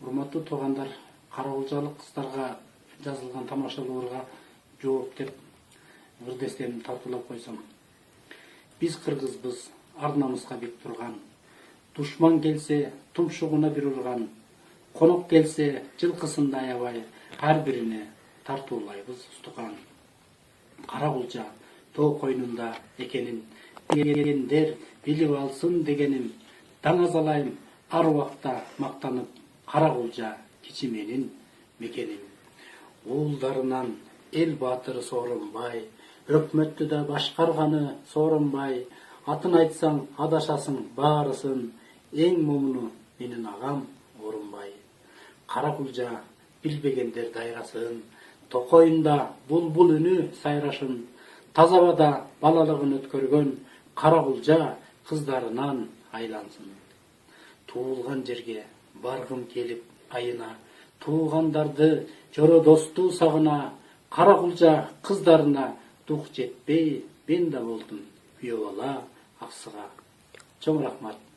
Урматтуу туугандар, каракулчалык кыздарга жазылган тамашалоорго жооп деп ырдестен тартуулап койсом. Биз кыргызбыз, ар намыска бек турган. Душман келсе, тумшугуна бир урган. Конок келсе, жылкысын да аябай, ар бирине тартуулайбыз устукан. Каракулча тоо койнунда экенин билгендер билип алсын дегеним. Даңазалайм ар убакта мактанып, каракулча кичи менин мекеним. Уулдарынан эл баатыры Сооронбай, өкмөттү да башкарганы Сооронбай. Атын айтсаң адашасың баарысын, эң момуну менин агам Орунбай. Каракулча билбегендер дайрасын, токойунда булбул үнү сайрашын. Таза абада балалыгын өткөргөн каракулча кыздарынан айлансын. Туулган жерге баргым келип айына, туугандарды жоро досту сагына. Каракулча кыздарына дук жетпей, мен да болдум күйөө бала аксыга. Чоң рахмат.